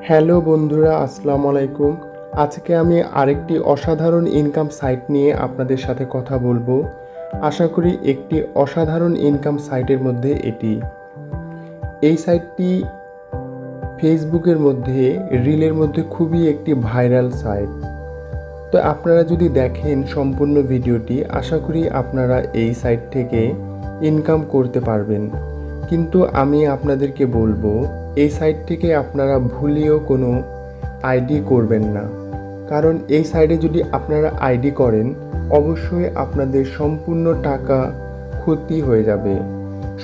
Hello বন্ধুরা, আসসালামু আলাইকুম। আজকে আমি আরেকটি অসাধারণ ইনকাম সাইট নিয়ে আপনাদের সাথে কথা বলবো। আশা করি একটি অসাধারণ ইনকাম সাইটের মধ্যে এটি। এই সাইটটি ফেসবুকের মধ্যে রিলের মধ্যে খুবই একটি ভাইরাল সাইট। তো আপনারা যদি দেখেন সম্পূর্ণ ভিডিওটি, আশা করি আপনারা এই সাইট থেকে ইনকাম করতে পারবেন। কিন্তু আমি আপনাদেরকে বলবো, এই সাইট থেকে আপনারা ভুলেও কোনো আইডি করবেন না। কারণ এই সাইটে যদি আপনারা আইডি করেন, অবশ্যই আপনাদের সম্পূর্ণ টাকা ক্ষতি হয়ে যাবে,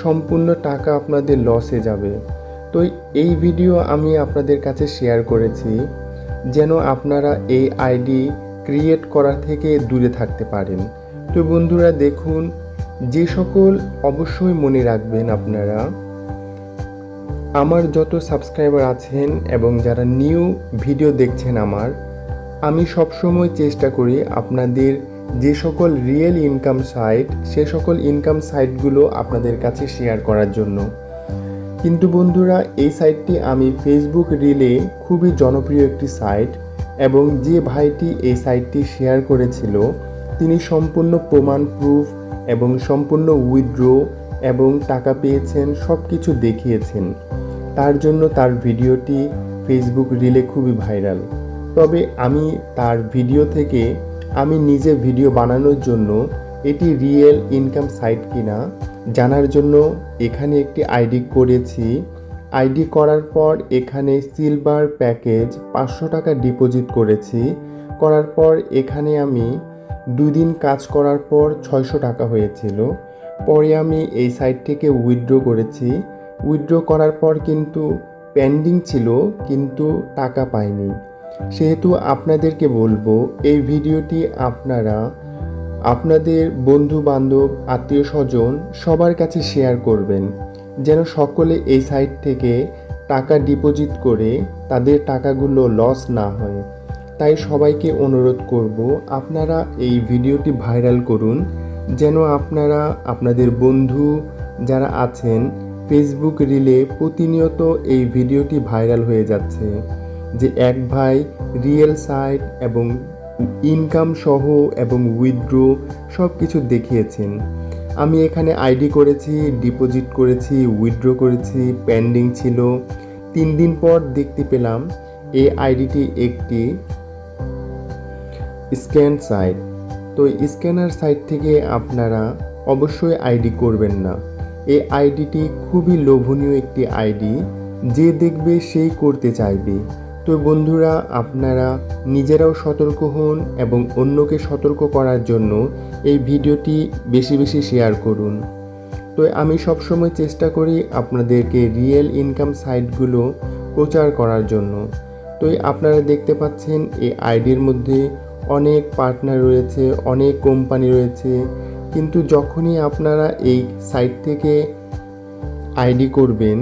সম্পূর্ণ টাকা আপনাদের লসে যাবে। তো এই ভিডিও আমি আপনাদের কাছে শেয়ার করেছি যেন আপনারা এই আইডি ক্রিয়েট করা থেকে দূরে থাকতে পারেন। তো বন্ধুরা দেখুন, যে সকল অবশ্যই মনে রাখবেন আপনারা, আমার যত সাবস্ক্রাইবার আছেন এবং যারা নিউ ভিডিও দেখছেন আমি সবসময় চেষ্টা করি আপনাদের যে সকল রিয়েল ইনকাম সাইট, সে সকল ইনকাম সাইটগুলো আপনাদের কাছে শেয়ার করার জন্য। কিন্তু বন্ধুরা, এই সাইটটি আমি ফেসবুক রিলে খুবই জনপ্রিয় একটি সাইট, এবং যে ভাইটি এই সাইটটি শেয়ার করেছিল তিনি সম্পূর্ণ প্রমাণ প্রুফ এবং সম্পূর্ণ উইথড্র এবং টাকা পেয়েছেন সব কিছু দেখিয়েছেন। তার জন্য তার ভিডিওটি ফেসবুক রিলে খুবই ভাইরাল। তবে আমি তার ভিডিও থেকে আমি নিজে ভিডিও বানানোর জন্য এটি রিয়েল ইনকাম সাইট কিনা জানার জন্য এখানে একটি আইডি করেছি। আইডি করার পর এখানে সিলভার প্যাকেজ 500 টাকা ডিপোজিট করেছি। করার পর এখানে আমি 2 দিন কাজ করার পর 600 টাকা হয়েছিল। পরে আমি এই সাইট থেকে উইথড্র করেছি। উইথড্র করার পর কিন্তু পেন্ডিং ছিল, কিন্তু টাকা পাইনি। সেহেতু আপনাদেরকে বলবো, এই ভিডিওটি আপনারা আপনাদের বন্ধু বান্ধব, আত্মীয় স্বজন সবার কাছে শেয়ার করবেন, যেন সকলে এই সাইট থেকে টাকা ডিপোজিট করে তাদের টাকাগুলো লস না হয়। তাই সবাইকে অনুরোধ করব, আপনারা এই ভিডিওটি ভাইরাল করুন, যেন আপনারা আপনাদের বন্ধু যারা আছেন, ফেসবুক রিলে প্রতিনিয়ত এই ভিডিওটি ভাইরাল হয়ে যাচ্ছে যে এক ভাই রিয়েল সাইট এবং ইনকাম সহ এবং উইথড্র সব কিছু দেখিয়েছেন। আমি এখানে আইডি করেছি, ডিপোজিট করেছি, উইথড্র করেছি, পেন্ডিং ছিল। 3 দিন পর দেখতে পেলাম এই আইডিটি একটি স্ক্যান সাইট। তো স্ক্যানার সাইট থেকে আপনারা অবশ্যই আইডি করবেন না। এই আইডিটি খুবই লোভনীয় একটি আইডি, যে দেখবে সেই করতে চাইবে। তো বন্ধুরা, আপনারা নিজেরাও সতর্ক হন এবং অন্যকে সতর্ক করার জন্য এই ভিডিওটি বেশি বেশি শেয়ার করুন। তো আমি সবসময় চেষ্টা করি আপনাদেরকে রিয়েল ইনকাম সাইটগুলো প্রচার করার জন্য। তো আপনারা দেখতে পাচ্ছেন এই আইডির মধ্যে অনেক পার্টনার রয়েছে, অনেক কোম্পানি রয়েছে, কিন্তু যখনই আপনারা এই সাইট থেকে আইডি করবেন,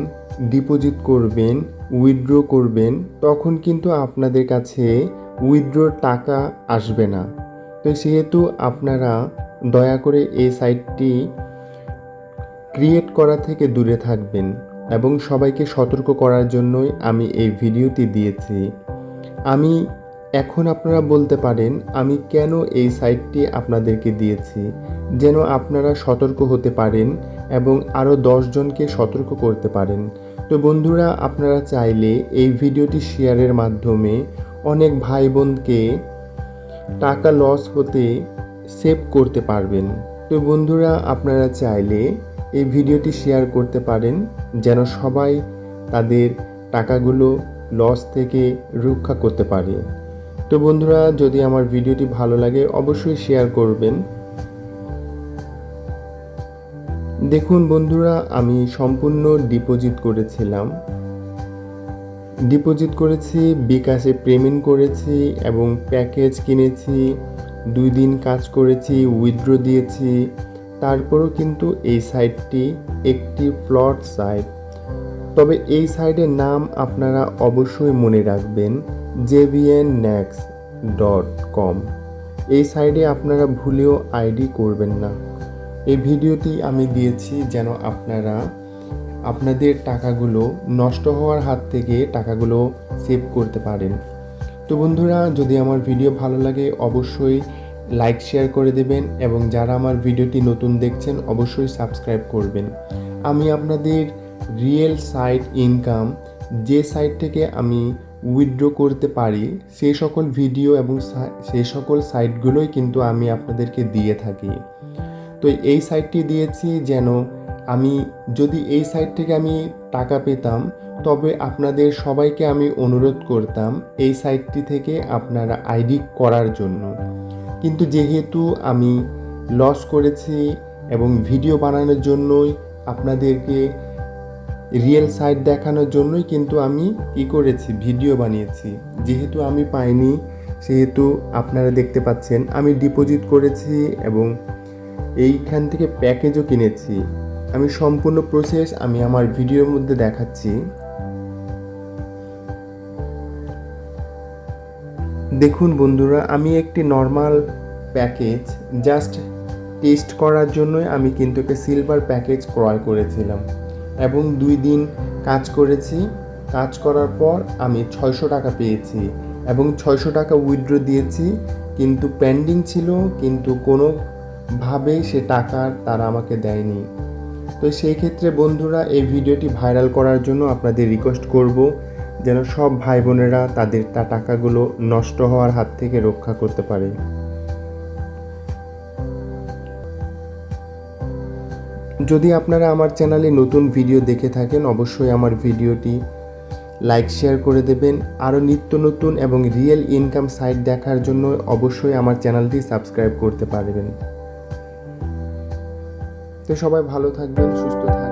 ডিপোজিট করবেন, উইথড্র করবেন, তখন কিন্তু আপনাদের কাছে উইথড্রর টাকা আসবে না। তো সেহেতু আপনারা দয়া করে এই সাইটটি ক্রিয়েট করা থেকে দূরে থাকবেন, এবং সবাইকে সতর্ক করার জন্যই আমি এই ভিডিওটি দিয়েছি। এখন আপনারা বলতে পারেন আমি কেন এই সাইটটি আপনাদেরকে দিয়েছি, যেন আপনারা সতর্ক হতে পারেন এবং আরও 10 জনকে সতর্ক করতে পারেন। তো বন্ধুরা, আপনারা চাইলে এই ভিডিওটি শেয়ারের মাধ্যমে অনেক ভাই বোনকে টাকা লস হতে সেভ করতে পারবেন। তো বন্ধুরা, আপনারা চাইলে এই ভিডিওটি শেয়ার করতে পারেন, যেন সবাই তাদের টাকাগুলো লস থেকে রক্ষা করতে পারে। তো বন্ধুরা, যদি আমার ভিডিওটি ভালো লাগে অবশ্যই শেয়ার করবেন। দেখুন বন্ধুরা, আমি সম্পূর্ণ ডিপোজিট করেছি, বিকাশে পেমেন্ট করেছি এবং প্যাকেজ কিনেছি, 2 দিন কাজ করেছি, উইথড্র দিয়েছি। তারপরও কিন্তু এই সাইটটি একটি ফ্লড সাইট। তবে এই সাইটের নাম আপনারা অবশ্যই মনে রাখবেন, jvnnext.com। এই সাইটে আপনারা ভুলেও আইডি করবেন না। এই ভিডিওটি আমি দিয়েছি যেন আপনারা আপনাদের টাকাগুলো নষ্ট হওয়ার হাত থেকে টাকাগুলো সেভ করতে পারেন। তো বন্ধুরা, যদি আমার ভিডিও ভালো লাগে অবশ্যই লাইক শেয়ার করে দেবেন এবং যারা আমার ভিডিওটি নতুন দেখছেন অবশ্যই সাবস্ক্রাইব করবেন। আমি আপনাদের রিয়েল সাইট ইনকাম, যে সাইট থেকে আমি উইথড্র করতে পারি সেই সকল ভিডিও এবং সেই সকল সাইটগুলোই কিন্তু আমি আপনাদেরকে দিয়ে থাকি। তো এই সাইটটি দিয়েছি যেন আমি যদি এই সাইট থেকে আমি টাকা পেতাম তবে আপনাদের সবাইকে আমি অনুরোধ করতাম এই সাইটটি থেকে আপনারা আইডি করার জন্য। কিন্তু যেহেতু আমি লস করেছি এবং ভিডিও বানানোর জন্যই আপনাদেরকে রিয়েল সাইট দেখানোর জন্যই কিন্তু আমি কী করেছি, ভিডিও বানিয়েছি। যেহেতু আমি পাইনি সেহেতু আপনারা দেখতে পাচ্ছেন আমি ডিপোজিট করেছি এবং এইখান থেকে প্যাকেজও কিনেছি। আমি সম্পূর্ণ প্রসেস আমি আমার ভিডিওর মধ্যে দেখাচ্ছি। দেখুন বন্ধুরা, আমি একটি নর্মাল প্যাকেজ জাস্ট টেস্ট করার জন্যই আমি কিন্তু একটা সিলভার প্যাকেজ ক্রয় করেছিলাম এবং 2 দিন কাজ করেছি। কাজ করার পর আমি 600 টাকা পেয়েছি এবং 600 টাকা উইথড্র দিয়েছি, কিন্তু পেন্ডিং ছিল, কিন্তু কোনোভাবেই সে টাকার তারা আমাকে দেয়নি। তো সেই ক্ষেত্রে বন্ধুরা, এই ভিডিওটি ভাইরাল করার জন্য আপনাদের রিকোয়েস্ট করব যেন সব ভাই বোনেরা তাদের টাকাগুলো নষ্ট হওয়ার হাত থেকে রক্ষা করতে পারে। যদি আপনারা আমার চ্যানেলে নতুন ভিডিও দেখে থাকেন অবশ্যই আমার ভিডিওটি লাইক শেয়ার করে দেবেন। আরও নিত্য নতুন এবং রিয়েল ইনকাম সাইট দেখার জন্য অবশ্যই আমার চ্যানেলটি সাবস্ক্রাইব করতে পারবেন। তো সবাই ভালো থাকবেন, সুস্থ থাকবেন।